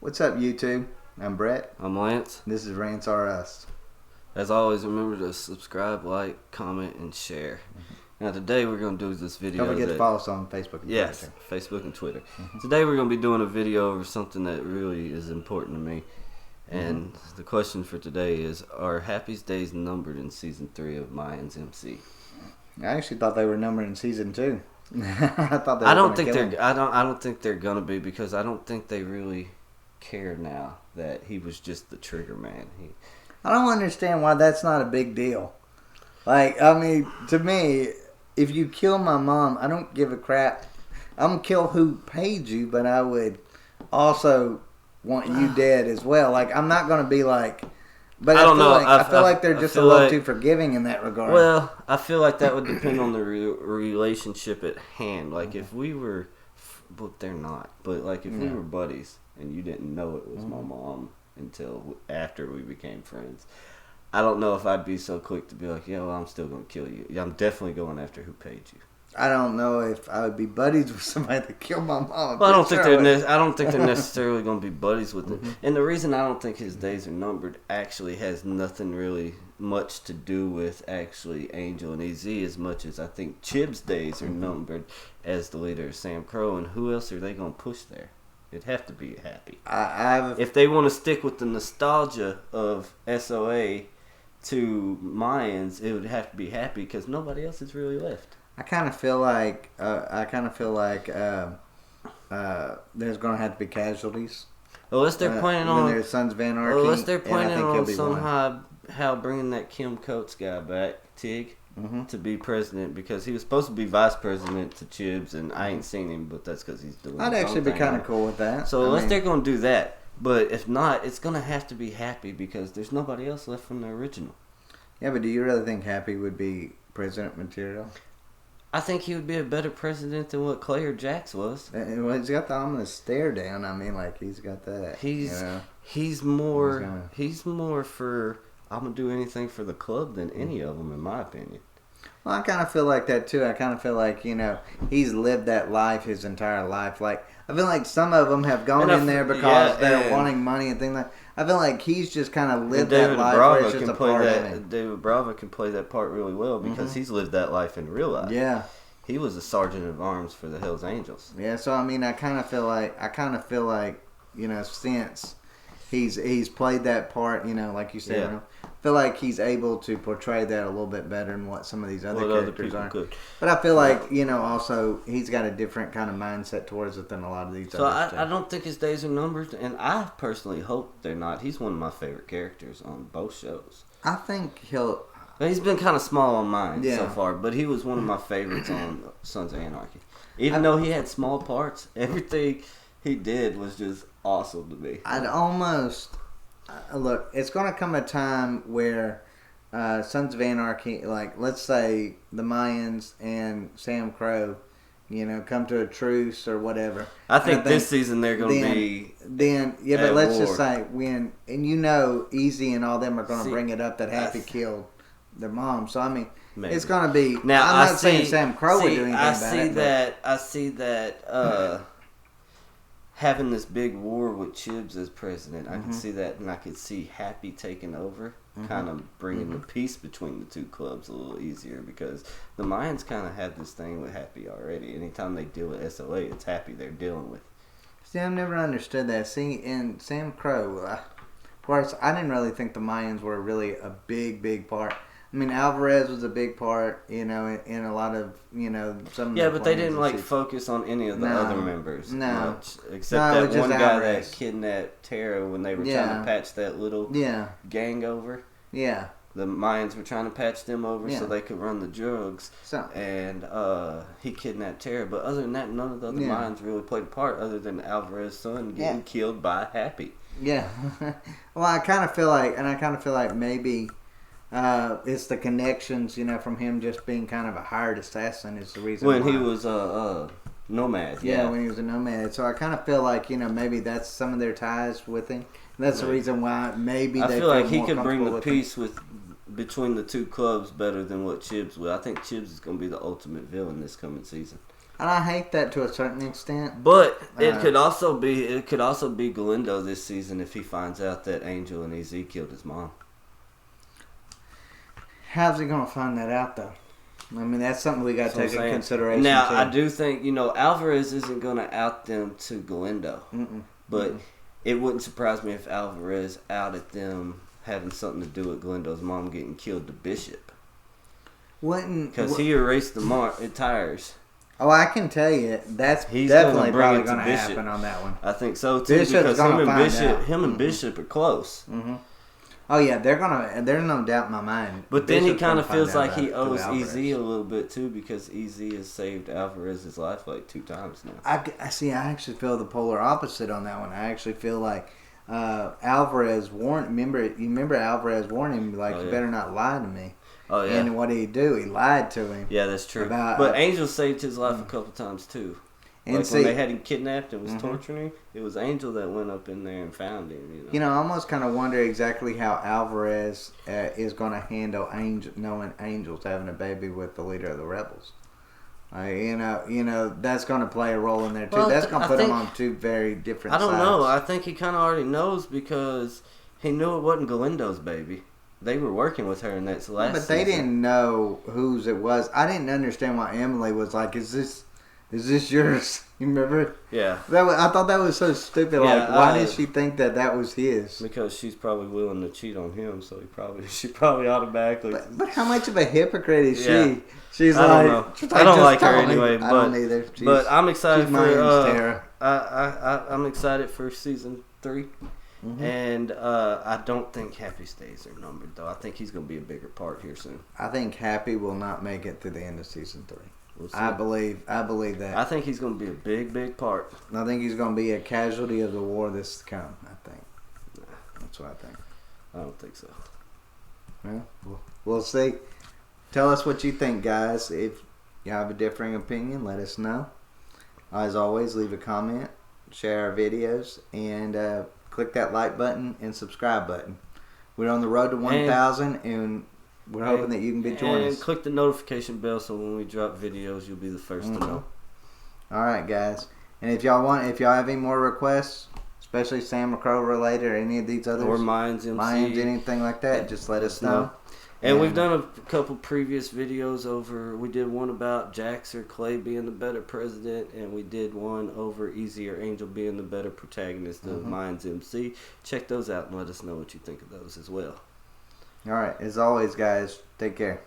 What's up, YouTube? I'm Brett. I'm Lance. This is Rants are Us. As always, remember to subscribe, like, comment, and share. Now today we're going to do this video. Don't forget to follow us on Facebook and Yes, Twitter. Facebook and Twitter. Today we're going to be doing a video over something that really is important to me. And the question for today is, are Happy's days numbered in Season 3 of Mayans M.C.? I actually thought they were numbered in Season 2. I don't think they're going to be, because I don't think they really care now that he was just the trigger man. I don't understand why that's not a big deal. Like, I mean, to me, if you kill my mom, I don't give a crap. I'm going to kill who paid you, but I would also want you dead as well. Like, I'm not going to be like... But I don't know. I feel like they're just a little too forgiving in that regard. Well, I feel like that would depend on the relationship at hand. Like, if we were... Well, they're not. But, like, if we were buddies and you didn't know it was my mom until after we became friends, I don't know if I'd be so quick to be like, yeah, well, I'm still going to kill you. I'm definitely going after who paid you. I don't know if I would be buddies with somebody that killed my mom. Well, I don't think they're necessarily going to be buddies with him. And the reason I don't think his days are numbered actually has nothing really much to do with actually Angel and EZ, as much as I think Chib's days are numbered as the leader of SAMCRO. And who else are they going to push there? It'd have to be Happy. If they want to stick with the nostalgia of SOA to Mayans, it would have to be Happy, because nobody else is really left. I kind of feel like there's going to have to be casualties. Unless they're planning on there's Sons of Anarchy. Unless they're planning on somehow bringing that Kim Coates guy back, Tig, to be president, because he was supposed to be vice president to Chibs, and I ain't seen him, but that's because he's doing. I'd actually be kind of cool with that. So unless they're going to do that, but if not, it's going to have to be Happy, because there's nobody else left from the original. Yeah, but do you really think Happy would be president material? I think he would be a better president than what Clay or Jax was. Well, he's got the ominous stare down. I mean, like, he's got that. He's more for, I'm going to do anything for the club than any of them, in my opinion. Well, I kind of feel like that, too. I kind of feel like, he's lived that life his entire life. Like, I feel like some of them have gone in there because they're wanting money and things like that. I feel like he's just kind of lived that life where it's just a part of him. David Bravo can play that part really well, because he's lived that life in real life. Yeah. He was a sergeant of arms for the Hells Angels. Yeah, so I mean, I kind of feel like, since he's played that part, like you said, I feel like he's able to portray that a little bit better than what some of these other characters are. Could. But I feel like, also he's got a different kind of mindset towards it than a lot of these others. So I don't think his days are numbered, and I personally hope they're not. He's one of my favorite characters on both shows. I think he's been kind of small on mine so far, but he was one of my favorites on Sons of Anarchy. Even though he had small parts, everything he did was just awesome to me. I'd almost... Look, it's going to come a time where Sons of Anarchy, like, let's say the Mayans and SAMCRO, come to a truce or whatever. I think this season they're going to be but let's just say when, and Easy and all them are going to bring it up that Happy killed their mom. So, I mean, it's going to be, now, I'm not saying SAMCRO would do anything about it. I see that having this big war with Chibs as president, I can see that, and I could see Happy taking over, kind of bringing the peace between the two clubs a little easier, because the Mayans kind of had this thing with Happy already. Anytime they deal with SOA, it's Happy they're dealing with. See, I've never understood that. See, in SAMCRO, of course, I didn't really think the Mayans were really a big part. I mean, Alvarez was a big part, in a lot of, some. Yeah, but they didn't focus on any of the other members much, except that one guy Alvarez that kidnapped Tara when they were trying to patch that little gang over. Yeah. The Mayans were trying to patch them over so they could run the drugs, and he kidnapped Tara. But other than that, none of the other Mayans really played a part, other than Alvarez's son getting killed by Happy. Yeah. Well, I kind of feel like maybe. It's the connections, from him just being kind of a hired assassin is the reason when he was nomad. Yeah, when he was a nomad. So I kind of feel like, maybe that's some of their ties with him. And that's the reason why maybe they feel like he could bring the peace between the two clubs better than what Chibs will. I think Chibs is going to be the ultimate villain this coming season. And I hate that to a certain extent. But it could also be Galindo this season if he finds out that Angel and EZ killed his mom. How's he gonna find that out though? I mean, that's something we got to take into consideration. Now, too. I do think Alvarez isn't gonna out them to Galindo, but it wouldn't surprise me if Alvarez outed them having something to do with Galindo's mom getting killed to Bishop. Because he erased the tires. Oh, I can tell you, he's definitely probably going to happen on that one. I think so too, because him and Bishop are close. Mm-hmm. Oh yeah, there's no doubt in my mind. But then he kind of feels like he owes EZ a little bit too, because EZ has saved Alvarez's life like 2 times now. I see. I actually feel the polar opposite on that one. I actually feel like Alvarez warned. Remember Alvarez warned him you better not lie to me. Oh yeah. And what did he do? He lied to him. Yeah, that's true. But Angel saved his life a couple times too. And when they had him kidnapped and was torturing him, it was Angel that went up in there and found him. I almost kind of wonder exactly how Alvarez is going to handle knowing Angel's having a baby with the leader of the rebels. That's going to play a role in there too. That's going to put him on 2 very different sides. I don't know. I think he kind of already knows because he knew it wasn't Galindo's baby. They were working with her in that last But they didn't know whose it was. I didn't understand why Emily was like, is this yours? You remember? Yeah. I thought that was so stupid. Yeah, why did she think that was his? Because she's probably willing to cheat on him, so she probably automatically. But how much of a hypocrite is she? Yeah. She's I don't know. I don't like her anyway. I don't either. But I'm excited for I'm excited for season 3. Mm-hmm. And I don't think Happy's days are numbered, though. I think he's going to be a bigger part here soon. I think Happy will not make it to the end of season 3. We'll I believe that. I think he's going to be a big, big part. I think he's going to be a casualty of the war that's to come, I think. That's what I think. I don't think so. Well, we'll see. Tell us what you think, guys. If you have a differing opinion, let us know. As always, leave a comment, share our videos, and click that like button and subscribe button. We're on the road to 1,000, and we're hoping that you can join us. And click the notification bell so when we drop videos, you'll be the first to know. All right, guys. And if y'all have any more requests, especially SAMCRO related or any of these others, or Mayans MC, anything like that, just let us know. And we've done a couple previous videos over. We did one about Jax or Clay being the better president, and we did one over Easy or Angel being the better protagonist of Mayans MC. Check those out and let us know what you think of those as well. All right. As always, guys, take care.